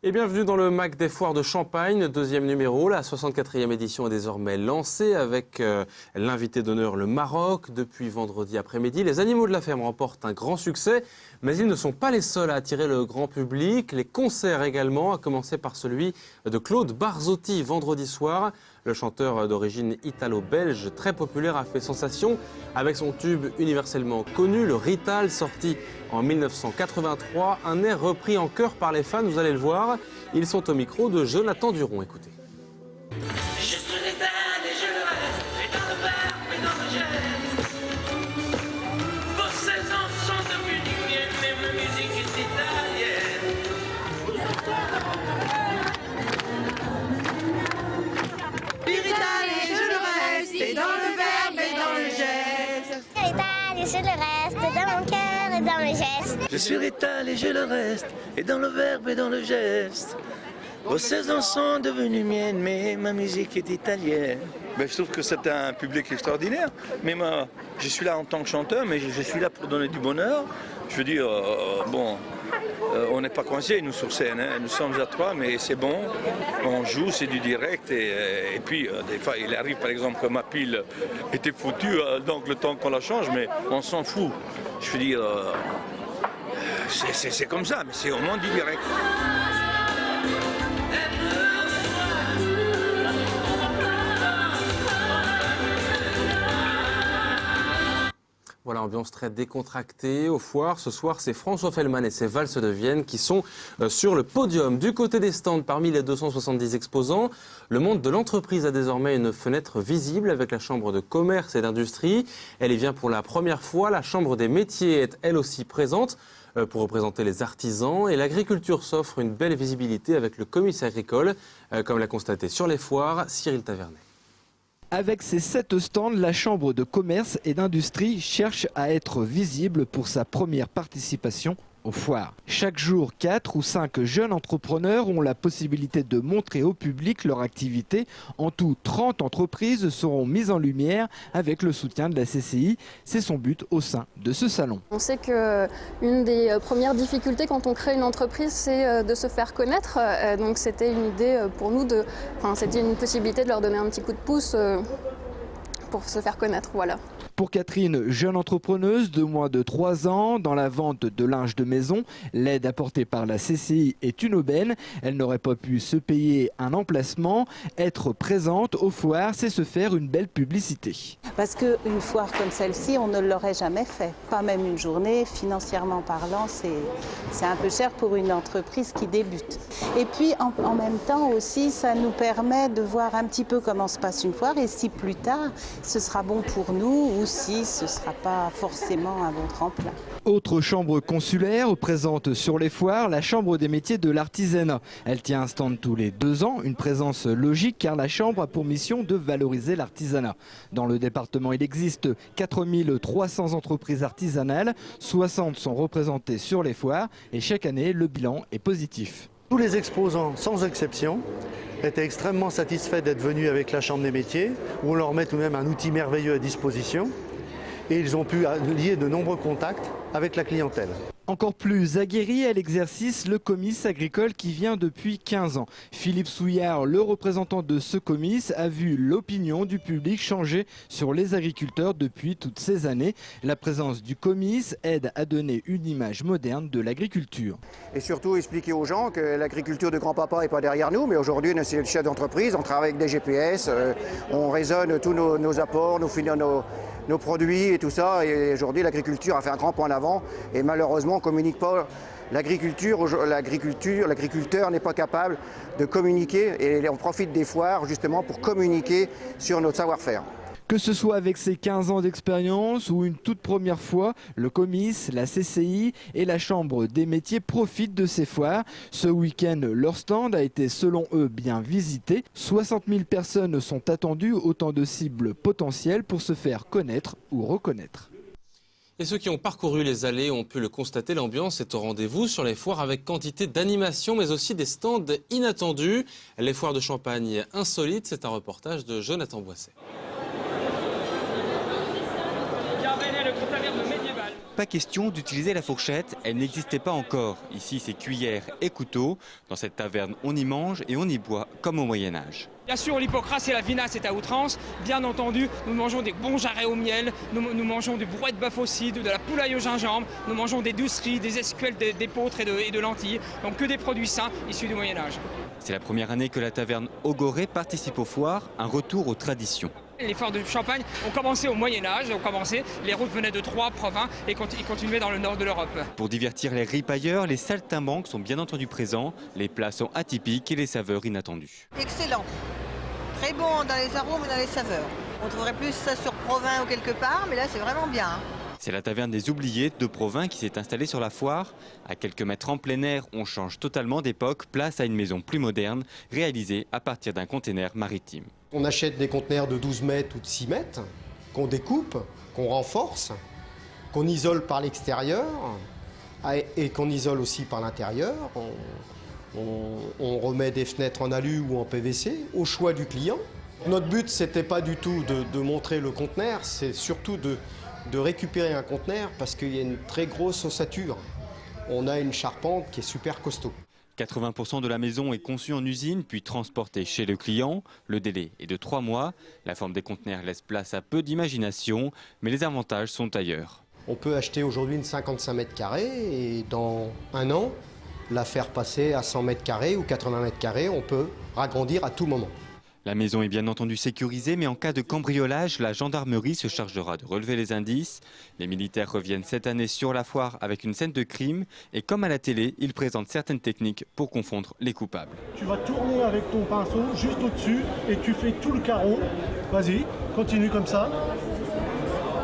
Et bienvenue dans le MAC des foires de Champagne, deuxième numéro. La 64e édition est désormais lancée avec l'invité d'honneur le Maroc. Depuis vendredi après-midi, les animaux de la ferme remportent un grand succès. Mais ils ne sont pas les seuls à attirer le grand public. Les concerts également, à commencer par celui de Claude Barzotti vendredi soir. Le chanteur d'origine italo-belge, très populaire, a fait sensation avec son tube universellement connu, le Rital, sorti en 1983. Un air repris en chœur par les fans, vous allez le voir. Ils sont au micro de Jonathan Duron. Écoutez. Je suis Rital et je le reste, et dans le verbe et dans le geste. Vos 16 ans sont devenus du mien, mais ma musique est italienne. Rital et je le reste, et dans le verbe et dans le geste. Rital et je le reste, dans mon cœur et dans le geste. Je suis Rital et je le reste, et dans le verbe et dans le geste. Vos 16 ans sont devenus miennes, mais ma musique est italienne. Ben, je trouve que c'est un public extraordinaire. Mais moi, je suis là en tant que chanteur, mais je suis là pour donner du bonheur. Je veux dire, on n'est pas coincés, nous, sur scène. Hein. Nous sommes à trois, mais c'est bon. On joue, c'est du direct. Et puis, des fois, il arrive, par exemple, que ma pile était foutue, donc le temps qu'on la change, mais on s'en fout. Je veux dire, c'est comme ça, mais c'est au moins du direct. Voilà, ambiance très décontractée aux foires. Ce soir, c'est François Fellman et ses valses de Vienne qui sont sur le podium. Du côté des stands, parmi les 270 exposants, le monde de l'entreprise a désormais une fenêtre visible avec la Chambre de commerce et d'industrie. Elle y vient pour la première fois. La Chambre des métiers est elle aussi présente pour représenter les artisans. Et l'agriculture s'offre une belle visibilité avec le comice agricole, comme l'a constaté sur les foires Cyril Tavernet. Avec ses 7 stands, la Chambre de commerce et d'industrie cherche à être visible pour sa première participation aux foires. Chaque jour, 4 ou 5 jeunes entrepreneurs ont la possibilité de montrer au public leur activité. En tout, 30 entreprises seront mises en lumière avec le soutien de la CCI. C'est son but au sein de ce salon. On sait qu'une des premières difficultés quand on crée une entreprise, c'est de se faire connaître. Donc c'était une idée pour nous, c'était une possibilité de leur donner un petit coup de pouce pour se faire connaître. Voilà. Pour Catherine, jeune entrepreneuse de moins de 3 ans dans la vente de linge de maison, l'aide apportée par la CCI est une aubaine. Elle n'aurait pas pu se payer un emplacement. Être présente aux foires, c'est se faire une belle publicité. Parce qu'une foire comme celle-ci, on ne l'aurait jamais fait. Pas même une journée, financièrement parlant, c'est un peu cher pour une entreprise qui débute. Et puis en même temps aussi, ça nous permet de voir un petit peu comment se passe une foire et si plus tard, ce sera bon pour nous ou si ce ne sera pas forcément un bon tremplin. Autre chambre consulaire présente sur les foires, la Chambre des métiers de l'artisanat. Elle tient un stand tous les 2 ans, une présence logique car la Chambre a pour mission de valoriser l'artisanat. Dans le département, il existe 4300 entreprises artisanales, 60 sont représentées sur les foires et chaque année, le bilan est positif. Tous les exposants, sans exception, étaient extrêmement satisfaits d'être venus avec la Chambre des métiers, où on leur met tout de même un outil merveilleux à disposition. Et ils ont pu lier de nombreux contacts avec la clientèle. Encore plus aguerri à l'exercice, le comice agricole qui vient depuis 15 ans. Philippe Souillard, le représentant de ce comice, a vu l'opinion du public changer sur les agriculteurs depuis toutes ces années. La présence du comice aide à donner une image moderne de l'agriculture. Et surtout expliquer aux gens que l'agriculture de grand-papa n'est pas derrière nous, mais aujourd'hui c'est le chef d'entreprise, on travaille avec des GPS, on raisonne tous nos apports, nos produits et tout ça. Et aujourd'hui l'agriculture a fait un grand pas en avant et malheureusement on ne communique pas. L'agriculteur n'est pas capable de communiquer et on profite des foires justement pour communiquer sur notre savoir-faire. Que ce soit avec ses 15 ans d'expérience ou une toute première fois, le comice, la CCI et la Chambre des métiers profitent de ces foires. Ce week-end, leur stand a été selon eux bien visité. 60 000 personnes sont attendues, autant de cibles potentielles pour se faire connaître ou reconnaître. Et ceux qui ont parcouru les allées ont pu le constater, l'ambiance est au rendez-vous sur les foires avec quantité d'animations mais aussi des stands inattendus. Les foires de Champagne insolites, c'est un reportage de Jonathan Boisset. Carvenet, le groupe taverne médiéval. pas question d'utiliser la fourchette, elle n'existait pas encore. Ici, c'est cuillère et couteau. Dans cette taverne, on y mange et on y boit comme au Moyen-Âge. Bien sûr, l'hypocrate et la vinasse est à outrance. Bien entendu, nous mangeons des bons jarrets au miel, nous mangeons du brouet de bœuf au cidre, de la poulaille au gingembre, nous mangeons des douceries, des escuelles, d'épeautres et de lentilles. Donc que des produits sains issus du Moyen-Âge. C'est la première année que la taverne Ogoré participe aux foires, un retour aux traditions. Les foires de Champagne ont commencé au Moyen-Âge, les routes venaient de Troyes, Provins et continuaient dans le nord de l'Europe. Pour divertir les ripailleurs, les saltimbanques sont bien entendu présents, les plats sont atypiques et les saveurs inattendues. Excellent. Très bon dans les arômes et dans les saveurs. On trouverait plus ça sur Provins ou quelque part, mais là c'est vraiment bien. C'est la taverne des oubliés de Provins qui s'est installée sur la foire. À quelques mètres en plein air, on change totalement d'époque, place à une maison plus moderne, réalisée à partir d'un container maritime. On achète des conteneurs de 12 mètres ou de 6 mètres, qu'on découpe, qu'on renforce, qu'on isole par l'extérieur et qu'on isole aussi par l'intérieur. On remet des fenêtres en alu ou en PVC au choix du client. Notre but, c'était pas du tout de montrer le conteneur, c'est surtout de récupérer un conteneur parce qu'il y a une très grosse ossature. On a une charpente qui est super costaud. 80% de la maison est conçue en usine puis transportée chez le client. Le délai est de 3 mois. La forme des conteneurs laisse place à peu d'imagination, mais les avantages sont ailleurs. On peut acheter aujourd'hui une 55 mètres carrés et dans un an, la faire passer à 100 mètres carrés ou 80 mètres carrés. On peut agrandir à tout moment. La maison est bien entendu sécurisée, mais en cas de cambriolage, la gendarmerie se chargera de relever les indices. Les militaires reviennent cette année sur la foire avec une scène de crime et comme à la télé, ils présentent certaines techniques pour confondre les coupables. Tu vas tourner avec ton pinceau juste au-dessus et tu fais tout le carreau. Vas-y, continue comme ça.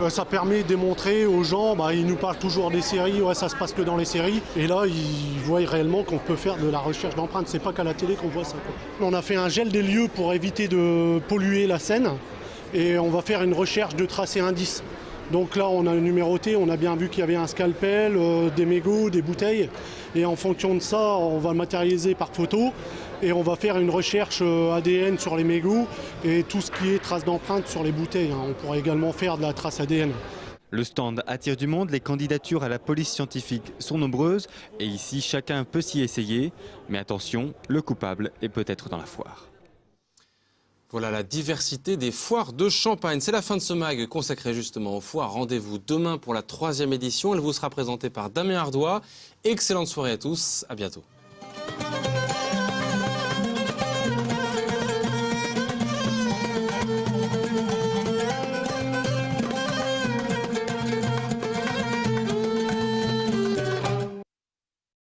Ça permet de démontrer aux gens, ils nous parlent toujours des séries, ouais, ça se passe que dans les séries. Et là, ils voient réellement qu'on peut faire de la recherche d'empreintes. C'est pas qu'à la télé qu'on voit ça, quoi. On a fait un gel des lieux pour éviter de polluer la Seine. Et on va faire une recherche de tracés indices. Donc là, on a numéroté, on a bien vu qu'il y avait un scalpel, des mégots, des bouteilles. Et en fonction de ça, on va le matérialiser par photo. Et on va faire une recherche ADN sur les mégots et tout ce qui est traces d'empreintes sur les bouteilles. On pourrait également faire de la trace ADN. Le stand attire du monde, les candidatures à la police scientifique sont nombreuses et ici chacun peut s'y essayer. Mais attention, le coupable est peut-être dans la foire. Voilà la diversité des foires de Champagne. C'est la fin de ce mag consacré justement aux foires. Rendez-vous demain pour la 3e édition. Elle vous sera présentée par Damien Ardois. Excellente soirée à tous, à bientôt.